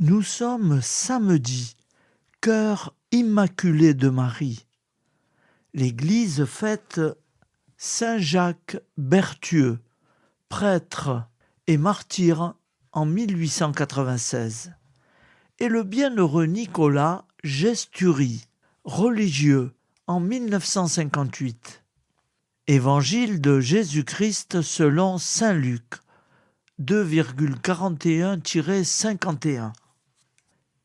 Nous sommes samedi, cœur immaculé de Marie. L'Église fête Saint Jacques Berthieu, prêtre et martyr en 1896, et le bienheureux Nicolas Gestury, religieux en 1958. Évangile de Jésus-Christ selon saint Luc 2,41-51.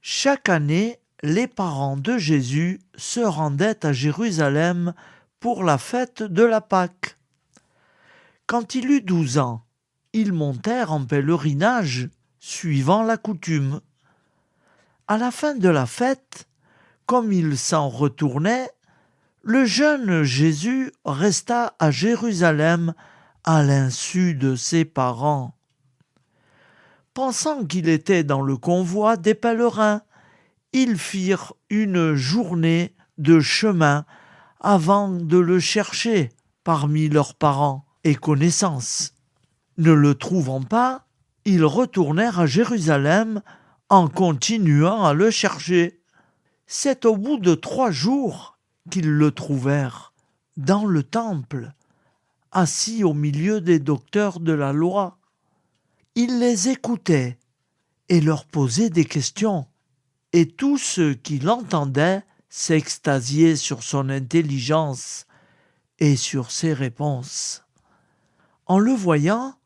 Chaque année, les parents de Jésus se rendaient à Jérusalem pour la fête de la Pâque. Quand il eut 12 ans, ils montèrent en pèlerinage, suivant la coutume. À la fin de la fête, comme ils s'en retournaient, le jeune Jésus resta à Jérusalem à l'insu de ses parents. Pensant qu'il était dans le convoi des pèlerins, ils firent une journée de chemin avant de le chercher parmi leurs parents et connaissances. Ne le trouvant pas, ils retournèrent à Jérusalem en continuant à le chercher. C'est au bout de 3 jours qu'ils le trouvèrent dans le temple, assis au milieu des docteurs de la loi. Il les écoutait et leur posait des questions, et tous ceux qui l'entendaient s'extasiaient sur son intelligence et sur ses réponses. En le voyant,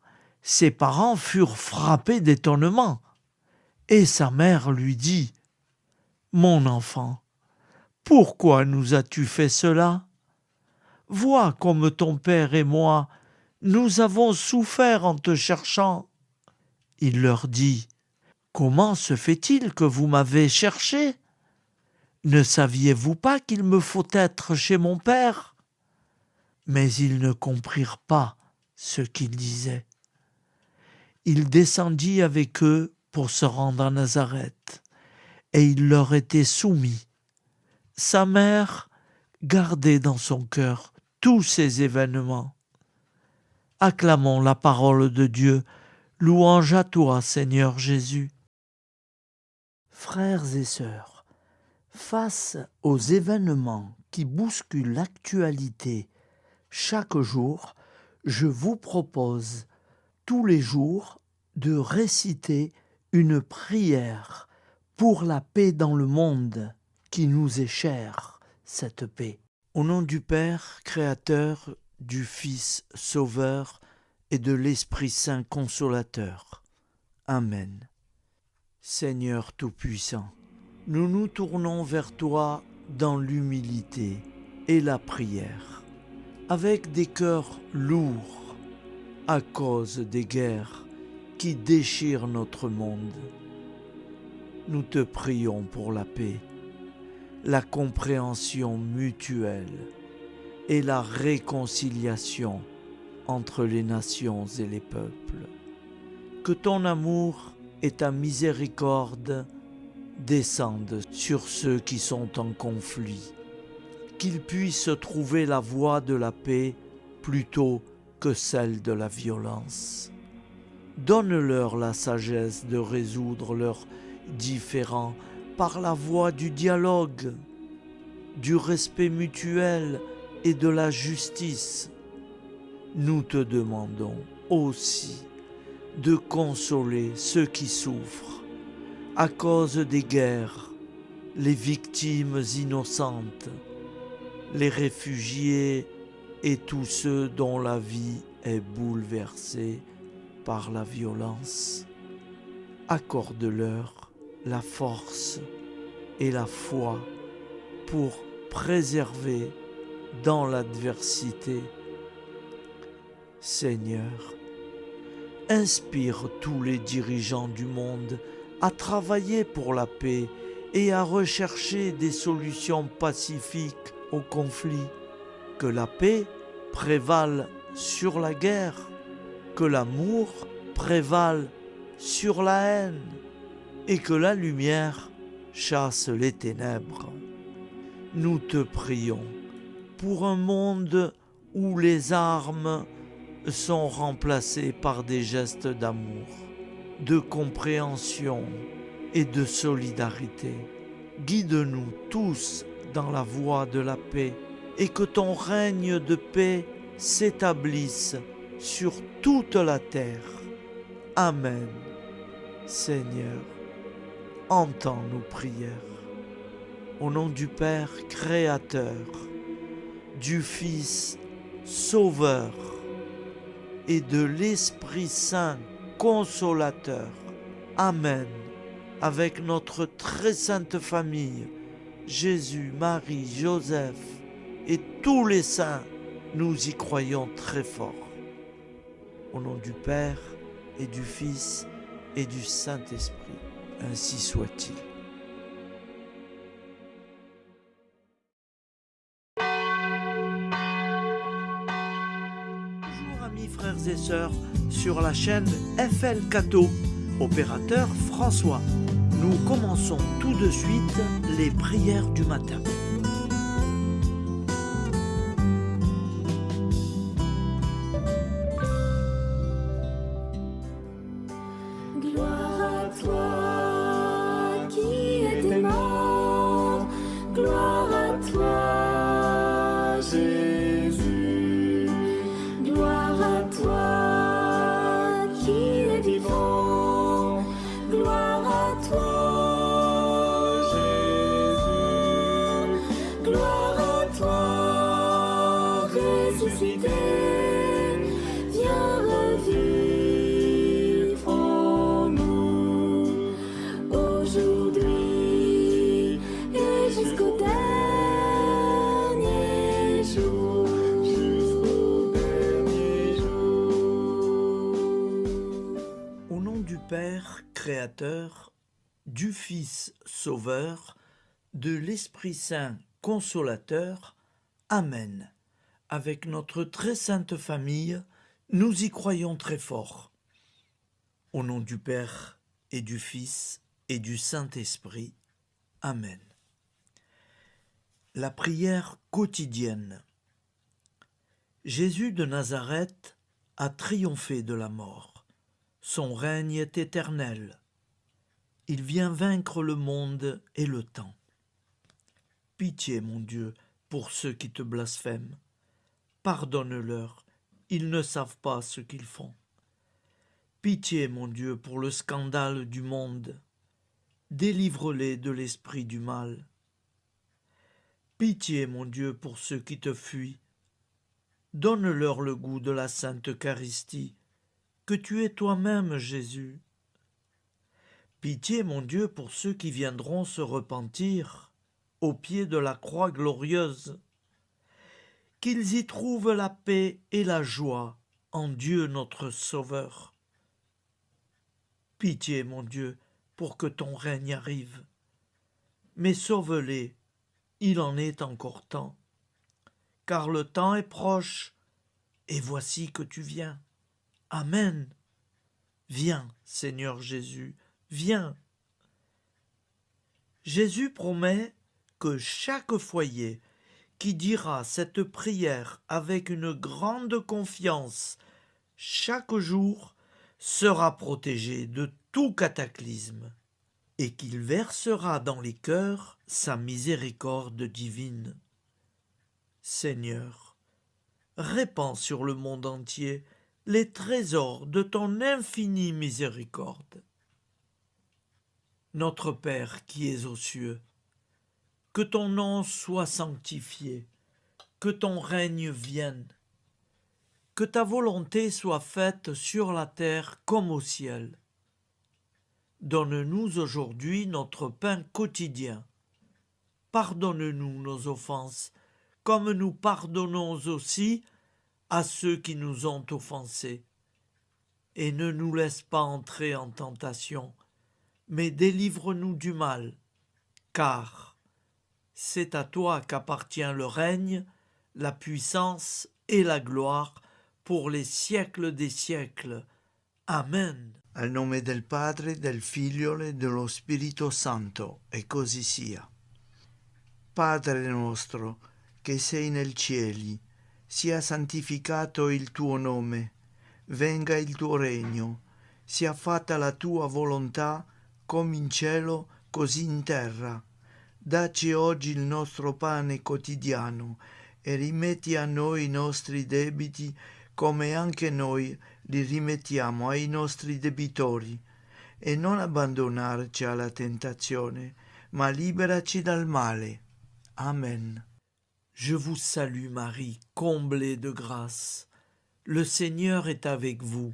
ses parents furent frappés d'étonnement, et sa mère lui dit : « Mon enfant, pourquoi nous as-tu fait cela ? Vois comme ton père et moi, nous avons souffert en te cherchant. » Il leur dit : « Comment se fait-il que vous m'avez cherché ? Ne saviez-vous pas qu'il me faut être chez mon père ? » Mais ils ne comprirent pas ce qu'il disait. Il descendit avec eux pour se rendre à Nazareth, et il leur était soumis. Sa mère gardait dans son cœur tous ces événements. Acclamons la parole de Dieu. Louange à toi, Seigneur Jésus. Frères et sœurs, face aux événements qui bousculent l'actualité chaque jour, je vous propose tous les jours de réciter une prière pour la paix dans le monde qui nous est chère, cette paix. Au nom du Père, Créateur, du Fils, Sauveur, et de l'Esprit Saint Consolateur. Amen. Seigneur Tout-Puissant, nous nous tournons vers toi dans l'humilité et la prière, avec des cœurs lourds à cause des guerres qui déchirent notre monde. Nous te prions pour la paix, la compréhension mutuelle et la réconciliation entre les nations et les peuples. Que ton amour et ta miséricorde descendent sur ceux qui sont en conflit, qu'ils puissent trouver la voie de la paix plutôt que celle de la violence. Donne-leur la sagesse de résoudre leurs différends par la voie du dialogue, du respect mutuel et de la justice. Nous te demandons aussi de consoler ceux qui souffrent à cause des guerres, les victimes innocentes, les réfugiés et tous ceux dont la vie est bouleversée par la violence. Accorde-leur la force et la foi pour préserver dans l'adversité. Seigneur, inspire tous les dirigeants du monde à travailler pour la paix et à rechercher des solutions pacifiques aux conflits. Que la paix prévale sur la guerre, que l'amour prévale sur la haine et que la lumière chasse les ténèbres. Nous te prions pour un monde où les armes sont remplacés par des gestes d'amour, de compréhension et de solidarité. Guide-nous tous dans la voie de la paix et que ton règne de paix s'établisse sur toute la terre. Amen. Seigneur, entends nos prières. Au nom du Père Créateur, du Fils Sauveur et de l'Esprit Saint Consolateur. Amen. Avec notre très sainte famille, Jésus, Marie, Joseph et tous les saints, nous y croyons très fort. Au nom du Père et du Fils et du Saint-Esprit, ainsi soit-il. Bonjour amis frères et sœurs sur la chaîne FL Cato, opérateur François. Nous commençons tout de suite les prières du matin. Gloire à toi qui étais mort, gloire à toi Jésus, gloire à toi qui es vivant, gloire à toi Jésus, gloire à toi ressuscité, viens revivre en nous aujourd'hui et jusqu'au dernier jour, jusqu'au dernier jour. Au nom du Père Créateur, du Fils Sauveur, de l'Esprit Saint Consolateur. Amen. Avec notre très sainte famille, nous y croyons très fort. Au nom du Père et du Fils et du Saint-Esprit. Amen. La prière quotidienne. Jésus de Nazareth a triomphé de la mort. Son règne est éternel. Il vient vaincre le monde et le temps. Pitié, mon Dieu, pour ceux qui te blasphèment. Pardonne-leur, ils ne savent pas ce qu'ils font. Pitié, mon Dieu, pour le scandale du monde. Délivre-les de l'esprit du mal. Pitié, mon Dieu, pour ceux qui te fuient. Donne-leur le goût de la Sainte Eucharistie, que tu es toi-même, Jésus. Pitié, mon Dieu, pour ceux qui viendront se repentir au pied de la croix glorieuse, qu'ils y trouvent la paix et la joie en Dieu notre Sauveur. Pitié, mon Dieu, pour que ton règne arrive. Mais sauve-les, il en est encore temps, car le temps est proche, et voici que tu viens. Amen. Viens, Seigneur Jésus, viens. Jésus promet que chaque foyer qui dira cette prière avec une grande confiance chaque jour sera protégé de tout cataclysme et qu'il versera dans les cœurs sa miséricorde divine. Seigneur, répands sur le monde entier les trésors de ton infinie miséricorde. Notre Père qui es aux cieux, que ton nom soit sanctifié, que ton règne vienne, que ta volonté soit faite sur la terre comme au ciel. Donne-nous aujourd'hui notre pain quotidien. Pardonne-nous nos offenses, comme nous pardonnons aussi à ceux qui nous ont offensés. Et ne nous laisse pas entrer en tentation, mais délivre-nous du mal, car c'est à toi qu'appartient le règne, la puissance et la gloire pour les siècles des siècles. Amen. Al nome del Padre, del Figlio e dello Spirito Santo, e così sia. Padre nostro, che sei nel cieli, sia santificato il tuo nome, venga il tuo regno, sia fatta la tua volontà, come in cielo, così in terra. Dacci oggi il nostro pane quotidiano e rimetti a noi i nostri debiti come anche noi li rimettiamo ai nostri debitori. E non abbandonarci alla tentazione, ma liberaci dal male. Amen. Je vous salue Marie, comblée de grâce. Le Seigneur est avec vous.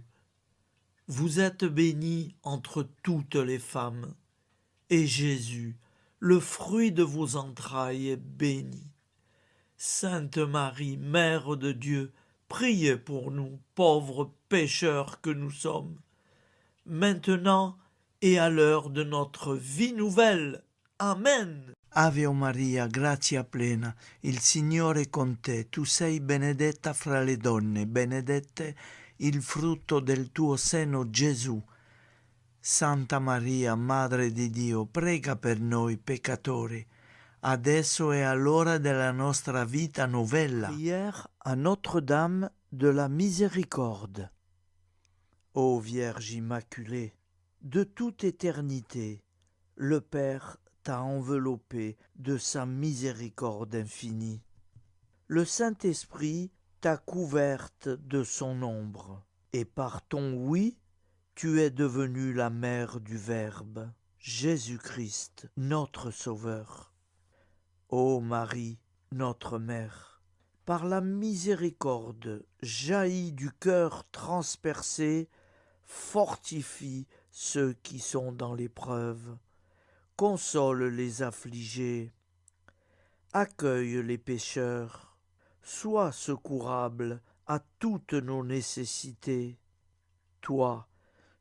Vous êtes bénie entre toutes les femmes, et Jésus, le fruit de vos entrailles, est béni. Sainte Marie, Mère de Dieu, priez pour nous, pauvres pécheurs que nous sommes, maintenant et à l'heure de notre vie nouvelle. Amen. Ave Maria, grazia plena, il Signore è con te, tu sei benedetta fra le donne, benedetto il frutto del tuo seno, Gesù. Santa Maria, Madre di Dio, prega per noi peccatori, adesso e all'ora della nostra vita novella. Prière à Notre-Dame de la Miséricorde. Ô Vierge Immaculée, de toute éternité, le Père t'a enveloppé de sa miséricorde infinie. Le Saint-Esprit t'a couverte de son ombre, et par ton oui, tu es devenue la mère du Verbe, Jésus-Christ, notre Sauveur. Ô Marie, notre Mère, par la miséricorde jaillie du cœur transpercé, fortifie ceux qui sont dans l'épreuve, console les affligés, accueille les pécheurs, sois secourable à toutes nos nécessités. Toi,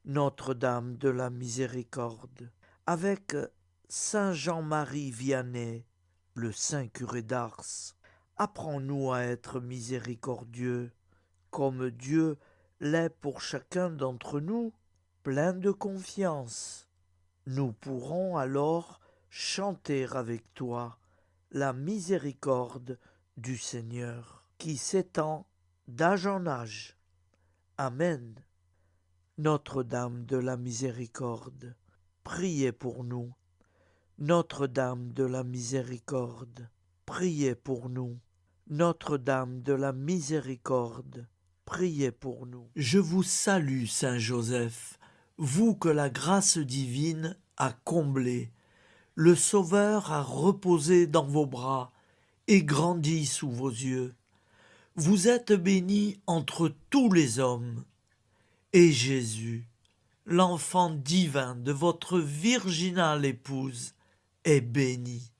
Notre-Dame de la Miséricorde, avec Saint Jean-Marie Vianney, le Saint curé d'Ars, apprends-nous à être miséricordieux, comme Dieu l'est pour chacun d'entre nous, plein de confiance. Nous pourrons alors chanter avec toi la miséricorde du Seigneur, qui s'étend d'âge en âge. Amen. Notre-Dame de la Miséricorde, priez pour nous. Notre-Dame de la Miséricorde, priez pour nous. Notre-Dame de la Miséricorde, priez pour nous. Je vous salue, Saint Joseph, vous que la grâce divine a comblé. Le Sauveur a reposé dans vos bras et grandi sous vos yeux. Vous êtes bénie entre tous les hommes. Et Jésus, l'enfant divin de votre virginale épouse, est béni.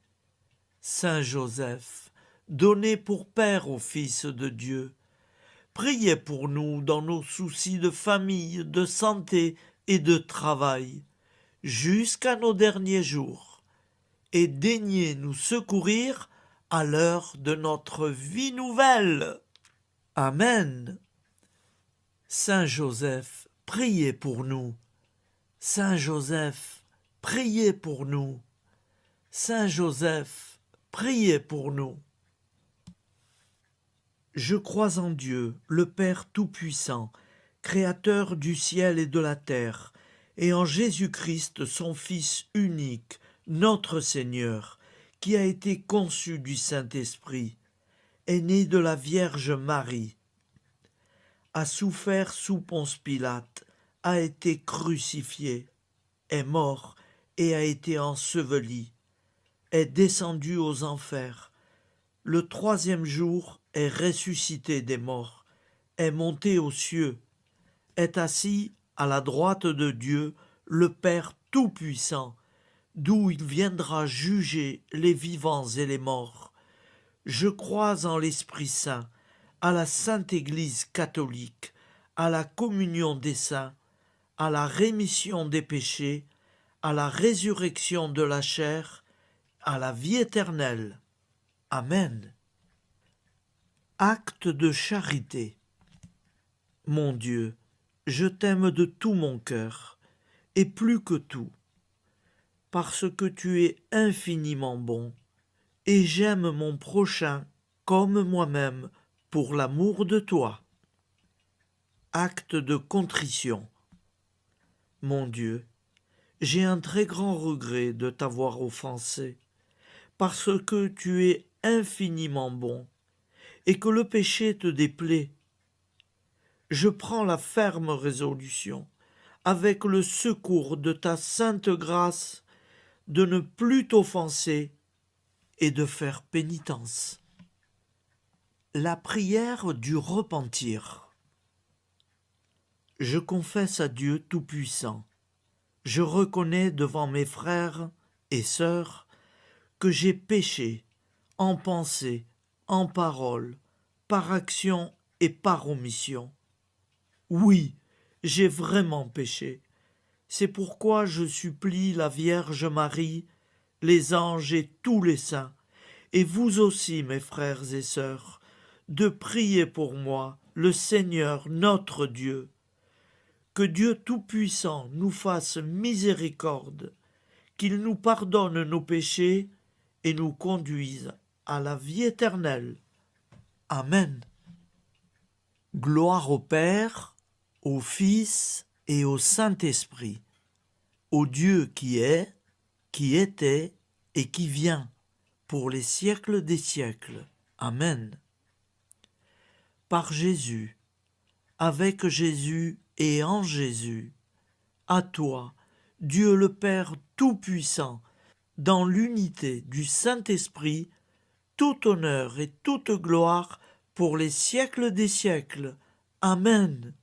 Saint Joseph, donné pour Père au Fils de Dieu, priez pour nous dans nos soucis de famille, de santé et de travail, jusqu'à nos derniers jours, et daignez nous secourir à l'heure de notre vie nouvelle. Amen. Saint Joseph, priez pour nous. Saint Joseph, priez pour nous. Saint Joseph, priez pour nous. Je crois en Dieu, le Père Tout-Puissant, Créateur du ciel et de la terre, et en Jésus-Christ, son Fils unique, notre Seigneur, qui a été conçu du Saint-Esprit, est né de la Vierge Marie, a souffert sous Ponce Pilate, a été crucifié, est mort et a été enseveli, est descendu aux enfers, le troisième jour est ressuscité des morts, est monté aux cieux, est assis à la droite de Dieu, le Père Tout-Puissant, d'où il viendra juger les vivants et les morts. Je crois en l'Esprit Saint, à la Sainte Église catholique, à la communion des saints, à la rémission des péchés, à la résurrection de la chair, à la vie éternelle. Amen. Acte de charité. Mon Dieu, je t'aime de tout mon cœur, et plus que tout, parce que tu es infiniment bon, et j'aime mon prochain comme moi-même pour l'amour de toi. Acte de contrition. Mon Dieu, J'ai un très grand regret de t'avoir offensé, parce que tu es infiniment bon, et que le péché te déplaît. Je prends la ferme résolution, avec le secours de ta sainte grâce, de ne plus t'offenser et de faire pénitence. La prière du repentir. Je confesse à Dieu Tout-Puissant. Je reconnais devant mes frères et sœurs que j'ai péché en pensée, en parole, par action et par omission. Oui, j'ai vraiment péché. C'est pourquoi je supplie la Vierge Marie, les anges et tous les saints, et vous aussi, mes frères et sœurs, de prier pour moi, le Seigneur notre Dieu. Que Dieu Tout-Puissant nous fasse miséricorde, qu'il nous pardonne nos péchés et nous conduise à la vie éternelle. Amen. Gloire au Père, au Fils et au Saint-Esprit, au Dieu qui est, qui était et qui vient, pour les siècles des siècles. Amen. Par Jésus, avec Jésus et en Jésus, à toi, Dieu le Père Tout-Puissant, dans l'unité du Saint-Esprit, tout honneur et toute gloire pour les siècles des siècles. Amen.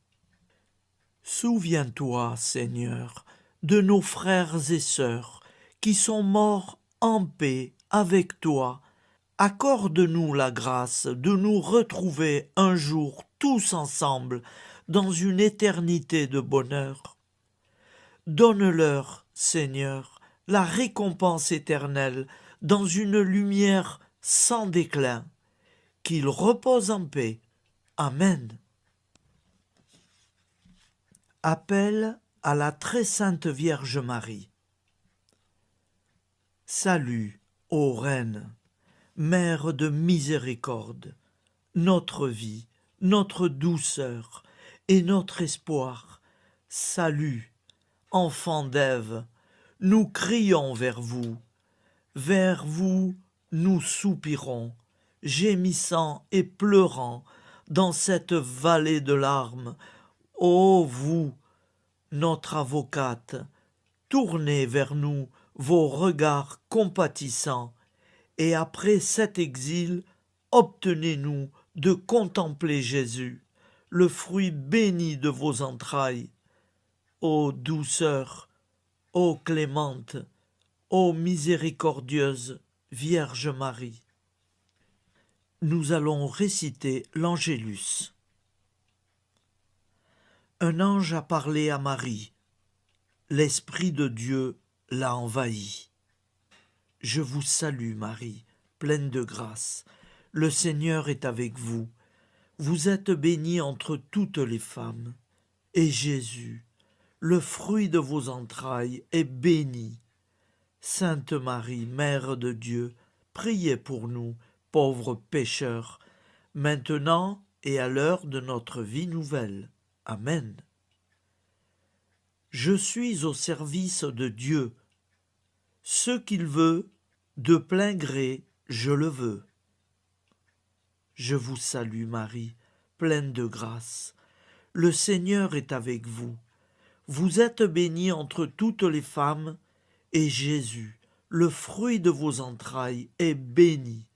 Souviens-toi, Seigneur, de nos frères et sœurs qui sont morts en paix avec toi. Accorde-nous la grâce de nous retrouver un jour tous ensemble dans une éternité de bonheur. Donne-leur, Seigneur, la récompense éternelle dans une lumière sans déclin. Qu'ils reposent en paix. Amen. Appel à la très sainte Vierge Marie. Salut, ô Reine, Mère de miséricorde, notre vie, notre douceur et notre espoir. Salut, enfant d'Ève, nous crions vers vous nous soupirons, gémissant et pleurant dans cette vallée de larmes. Ô vous, notre avocate, tournez vers nous vos regards compatissants, et après cet exil, obtenez-nous de contempler Jésus, le fruit béni de vos entrailles. Ô douceur, ô clémente, ô miséricordieuse Vierge Marie. Nous allons réciter l'Angélus. Un ange a parlé à Marie. L'Esprit de Dieu l'a envahie. Je vous salue, Marie, pleine de grâce. Le Seigneur est avec vous. Vous êtes bénie entre toutes les femmes. Et Jésus, le fruit de vos entrailles, est béni. Sainte Marie, Mère de Dieu, priez pour nous, pauvres pécheurs, maintenant et à l'heure de notre vie nouvelle. Amen. Je suis au service de Dieu. Ce qu'il veut, de plein gré, je le veux. Je vous salue Marie, pleine de grâce. Le Seigneur est avec vous. Vous êtes bénie entre toutes les femmes, et Jésus, le fruit de vos entrailles, est béni.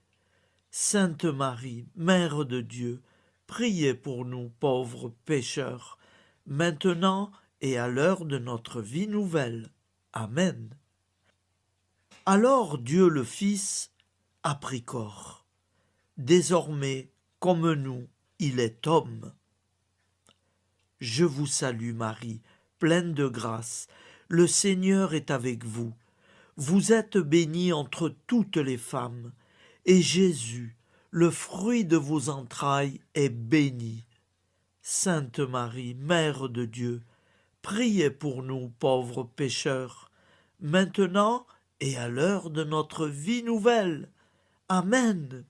Sainte Marie, Mère de Dieu, priez pour nous pauvres pécheurs, maintenant et à l'heure de notre vie nouvelle. Amen. Alors Dieu le Fils a pris corps. Désormais, comme nous, il est homme. Je vous salue Marie, pleine de grâce. Le Seigneur est avec vous. Vous êtes bénie entre toutes les femmes, et Jésus, le fruit de vos entrailles, est béni. Sainte Marie, Mère de Dieu, priez pour nous pauvres pécheurs, maintenant et à l'heure de notre vie nouvelle. Amen.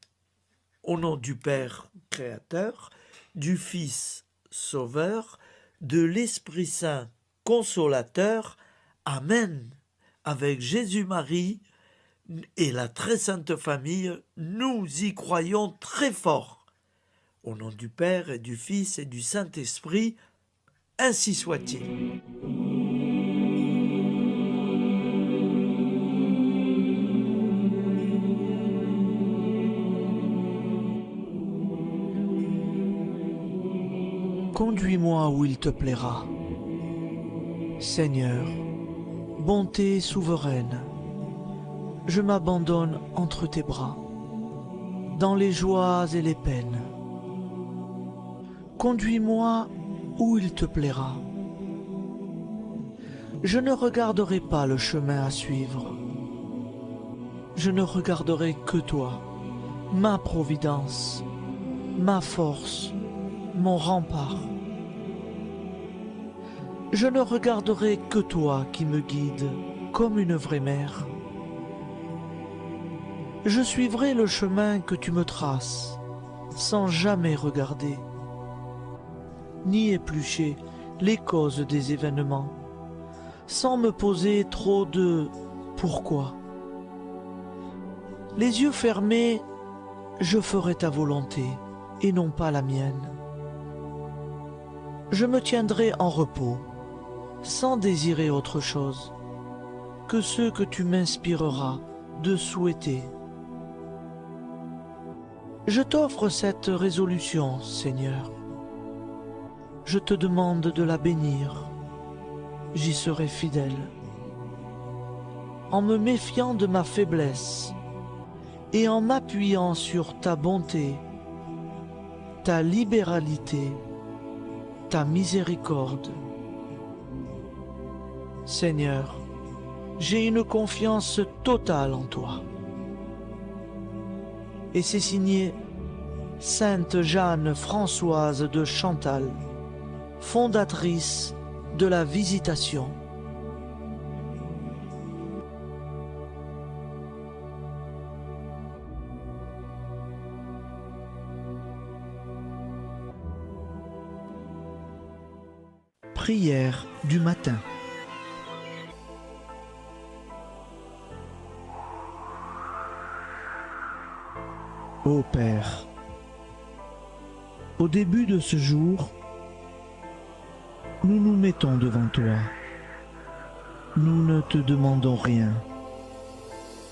Au nom du Père Créateur, du Fils Sauveur, de l'Esprit Saint Consolateur. Amen. Avec Jésus-Marie et la très sainte famille, nous y croyons très fort. Au nom du Père et du Fils et du Saint-Esprit, ainsi soit-il. Conduis-moi où il te plaira. Seigneur, bonté souveraine, je m'abandonne entre tes bras, dans les joies et les peines. Conduis-moi où il te plaira. Je ne regarderai pas le chemin à suivre. Je ne regarderai que toi, ma providence, ma force, mon rempart. Je ne regarderai que toi qui me guides comme une vraie mère. Je suivrai le chemin que tu me traces, sans jamais regarder, ni éplucher les causes des événements, sans me poser trop de « pourquoi ». Les yeux fermés, je ferai ta volonté et non pas la mienne. Je me tiendrai en repos, sans désirer autre chose que ce que tu m'inspireras de souhaiter. Je t'offre cette résolution, Seigneur. Je te demande de la bénir. J'y serai fidèle. En me méfiant de ma faiblesse et en m'appuyant sur ta bonté, ta libéralité, ta miséricorde. Seigneur, j'ai une confiance totale en toi. Et c'est signé Sainte Jeanne Françoise de Chantal, fondatrice de la Visitation. Prière du matin. Ô Père, au début de ce jour, nous nous mettons devant toi. Nous ne te demandons rien,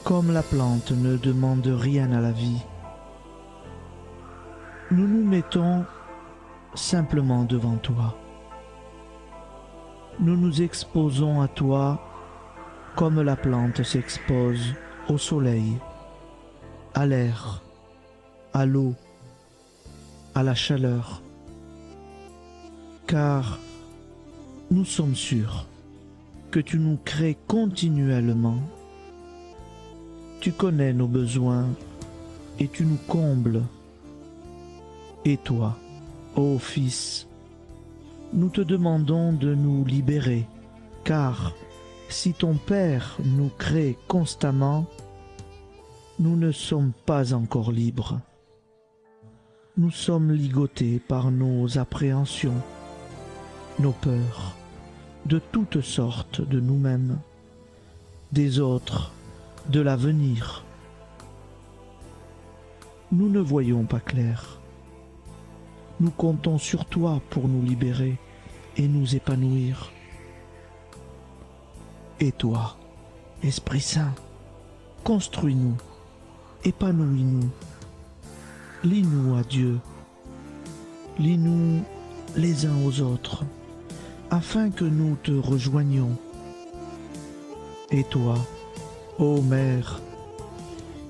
comme la plante ne demande rien à la vie. Nous nous mettons simplement devant toi. Nous nous exposons à toi comme la plante s'expose au soleil, à l'air, à l'eau, à la chaleur, car nous sommes sûrs que tu nous crées continuellement. Tu connais nos besoins et tu nous combles. Et toi, ô Fils, nous te demandons de nous libérer, car si ton Père nous crée constamment, nous ne sommes pas encore libres. Nous sommes ligotés par nos appréhensions, nos peurs, de toutes sortes de nous-mêmes, des autres, de l'avenir. Nous ne voyons pas clair. Nous comptons sur toi pour nous libérer et nous épanouir. Et toi, Esprit Saint, construis-nous, épanouis-nous, lie-nous à Dieu, lie-nous les uns aux autres, afin que nous te rejoignions. Et toi, ô Mère,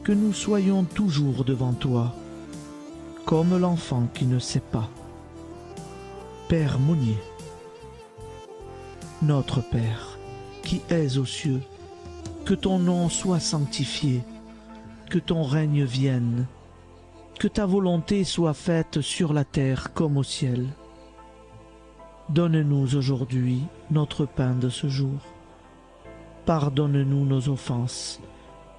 que nous soyons toujours devant toi, comme l'enfant qui ne sait pas. Père Monnier, notre Père, qui es aux cieux, que ton nom soit sanctifié, que ton règne vienne, que ta volonté soit faite sur la terre comme au ciel. Donne-nous aujourd'hui notre pain de ce jour. Pardonne-nous nos offenses,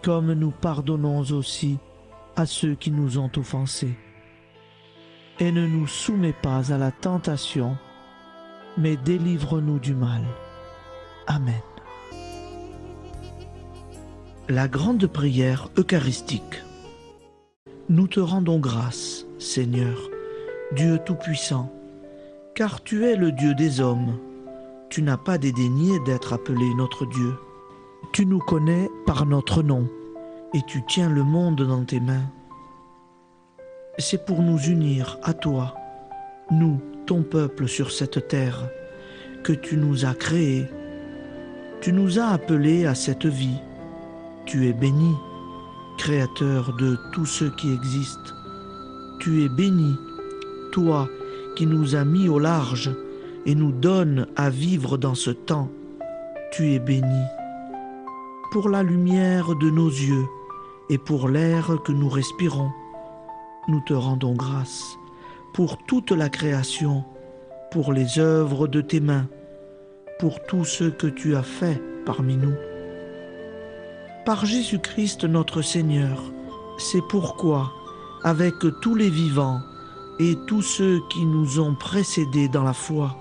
comme nous pardonnons aussi à ceux qui nous ont offensés. Et ne nous soumets pas à la tentation, mais délivre-nous du mal. Amen. La grande prière eucharistique. Nous te rendons grâce, Seigneur, Dieu Tout-Puissant, car tu es le Dieu des hommes. Tu n'as pas dédaigné d'être appelé notre Dieu. Tu nous connais par notre nom, et tu tiens le monde dans tes mains. C'est pour nous unir à toi, nous, ton peuple sur cette terre, que tu nous as créés. Tu nous as appelés à cette vie. Tu es béni, Créateur de tout ce qui existe. Tu es béni, toi qui nous as mis au large et nous donnes à vivre dans ce temps. Tu es béni. Pour la lumière de nos yeux et pour l'air que nous respirons, nous te rendons grâce. Pour toute la création, pour les œuvres de tes mains, pour tout ce que tu as fait parmi nous. Par Jésus-Christ notre Seigneur, c'est pourquoi, avec tous les vivants et tous ceux qui nous ont précédés dans la foi,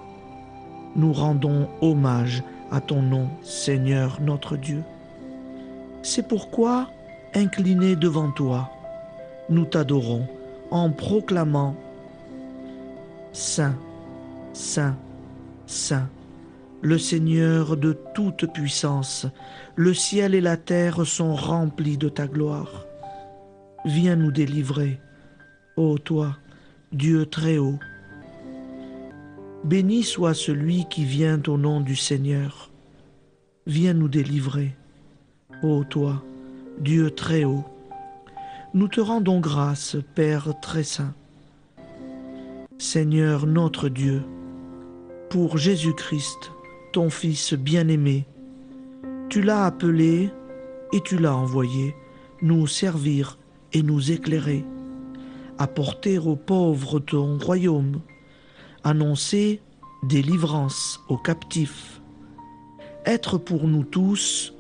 nous rendons hommage à ton nom, Seigneur notre Dieu. C'est pourquoi, inclinés devant toi, nous t'adorons en proclamant « Saint, Saint, Saint ». Le Seigneur de toute puissance, le ciel et la terre sont remplis de ta gloire. Viens nous délivrer, ô toi, Dieu très haut. Béni soit celui qui vient au nom du Seigneur. Viens nous délivrer, ô toi, Dieu très haut. Nous te rendons grâce, Père très saint. Seigneur notre Dieu, pour Jésus-Christ, ton Fils bien-aimé, tu l'as appelé et tu l'as envoyé nous servir et nous éclairer, apporter aux pauvres ton royaume, annoncer délivrance aux captifs, être pour nous tous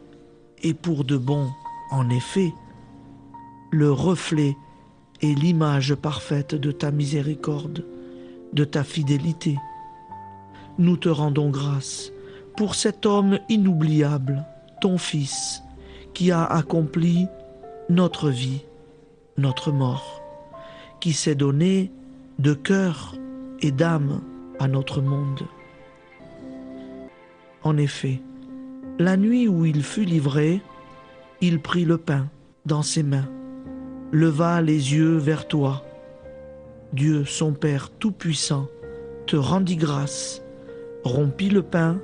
et pour de bon, en effet, le reflet et l'image parfaite de ta miséricorde, de ta fidélité. Nous te rendons grâce pour cet homme inoubliable, ton Fils, qui a accompli notre vie, notre mort, qui s'est donné de cœur et d'âme à notre monde. En effet, la nuit où il fut livré, il prit le pain dans ses mains, leva les yeux vers toi. Dieu, son Père Tout-Puissant, te rendit grâce, rompit le pain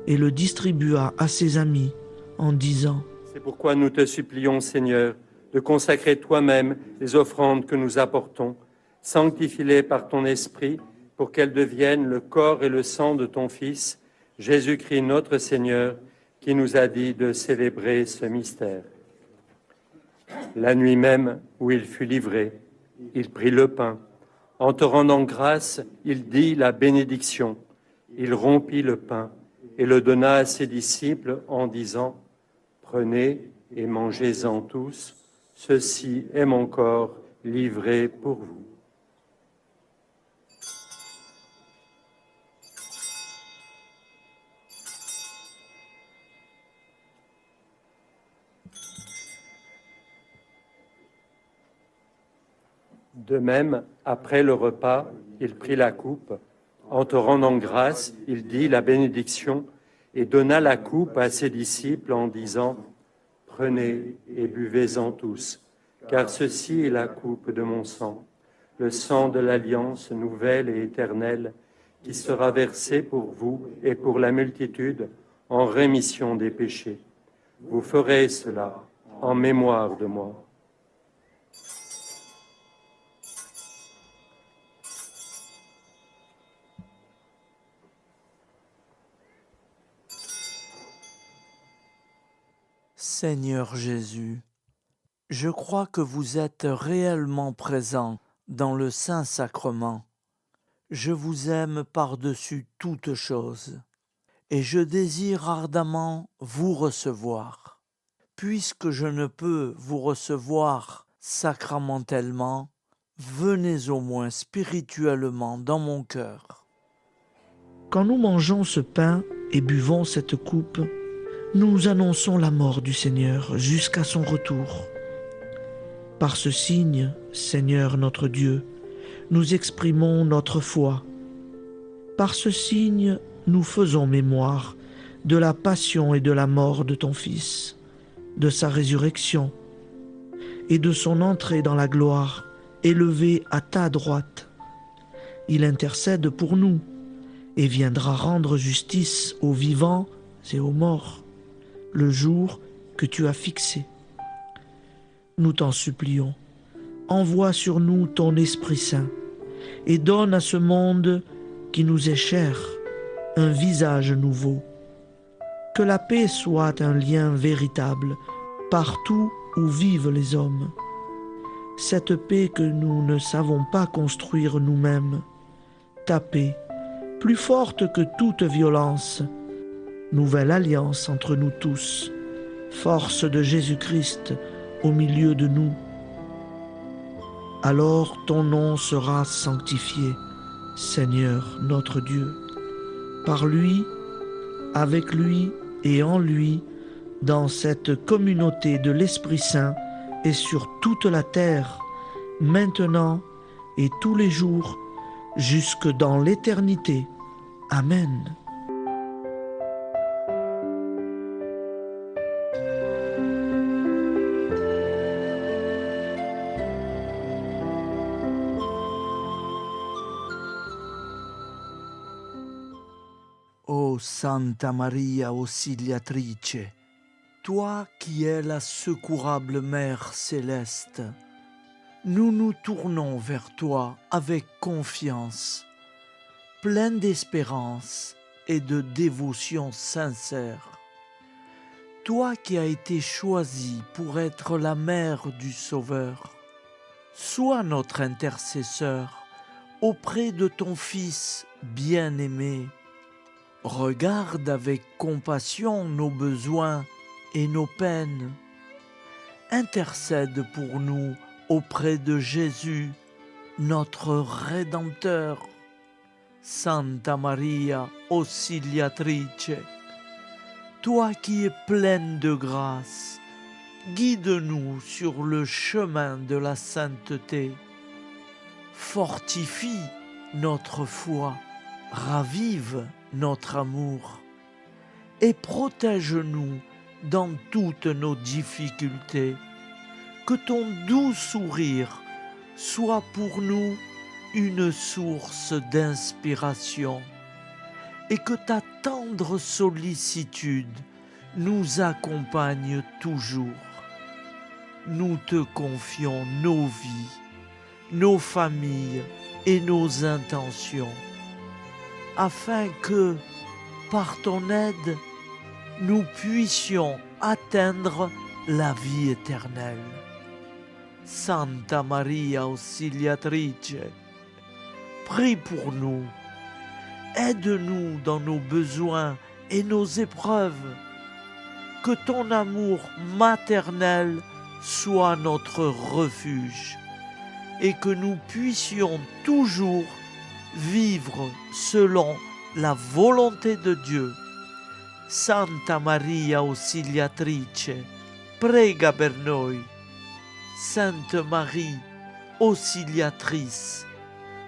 et le distribua à ses amis en disant « C'est pourquoi nous te supplions, Seigneur, de consacrer toi-même les offrandes que nous apportons, sanctifie-les par ton Esprit, pour qu'elles deviennent le corps et le sang de ton Fils, Jésus-Christ notre Seigneur, qui nous a dit de célébrer ce mystère. La nuit même où il fut livré, il prit le pain. En te rendant grâce, il dit la bénédiction. Il rompit le pain et le donna à ses disciples en disant « Prenez et mangez-en tous, ceci est mon corps livré pour vous. » De même, après le repas, il prit la coupe. En te rendant grâce, il dit la bénédiction et donna la coupe à ses disciples en disant « Prenez et buvez-en tous, car ceci est la coupe de mon sang, le sang de l'alliance nouvelle et éternelle, qui sera versé pour vous et pour la multitude en rémission des péchés. Vous ferez cela en mémoire de moi. » Seigneur Jésus, je crois que vous êtes réellement présent dans le Saint-Sacrement. Je vous aime par-dessus toute chose et je désire ardemment vous recevoir. Puisque je ne peux vous recevoir sacramentellement, venez au moins spirituellement dans mon cœur. Quand nous mangeons ce pain et buvons cette coupe, nous annonçons la mort du Seigneur jusqu'à son retour. Par ce signe, Seigneur notre Dieu, nous exprimons notre foi. Par ce signe, nous faisons mémoire de la passion et de la mort de ton Fils, de sa résurrection et de son entrée dans la gloire, élevé à ta droite. Il intercède pour nous et viendra rendre justice aux vivants et aux morts, le jour que tu as fixé. Nous t'en supplions, envoie sur nous ton Esprit Saint et donne à ce monde qui nous est cher un visage nouveau. Que la paix soit un lien véritable partout où vivent les hommes. Cette paix que nous ne savons pas construire nous-mêmes. Ta paix, plus forte que toute violence. Nouvelle alliance entre nous tous. Force de Jésus-Christ au milieu de nous. Alors ton nom sera sanctifié, Seigneur notre Dieu. Par lui, avec lui et en lui, dans cette communauté de l'Esprit Saint et sur toute la terre, maintenant et tous les jours, jusque dans l'éternité. Amen. Ô Santa Maria Auxiliatrice, toi qui es la secourable Mère céleste, nous nous tournons vers toi avec confiance, plein d'espérance et de dévotion sincère. Toi qui as été choisie pour être la mère du Sauveur, sois notre intercesseur auprès de ton Fils bien-aimé. Regarde avec compassion nos besoins et nos peines. Intercède pour nous auprès de Jésus, notre Rédempteur. Santa Maria Auxiliatrice, toi qui es pleine de grâce, guide-nous sur le chemin de la sainteté. Fortifie notre foi, ravive notre amour et protège-nous dans toutes nos difficultés. Que ton doux sourire soit pour nous une source d'inspiration et que ta tendre sollicitude nous accompagne toujours. Nous te confions nos vies, nos familles et nos intentions, afin que, par ton aide, nous puissions atteindre la vie éternelle. Santa Maria Auxiliatrice, prie pour nous, aide-nous dans nos besoins et nos épreuves, que ton amour maternel soit notre refuge et que nous puissions toujours vivre selon la volonté de Dieu. Santa Maria Auxiliatrice, prega per noi. Sainte Marie, Auxiliatrice,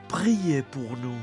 priez pour nous.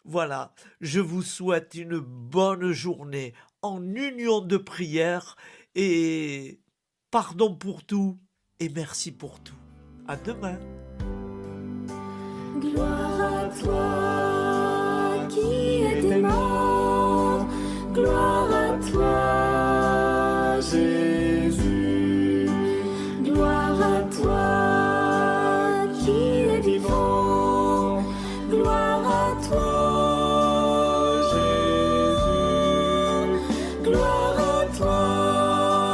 Voilà, je vous souhaite une bonne journée en union de prière et pardon pour tout et merci pour tout. À demain. Gloire à toi,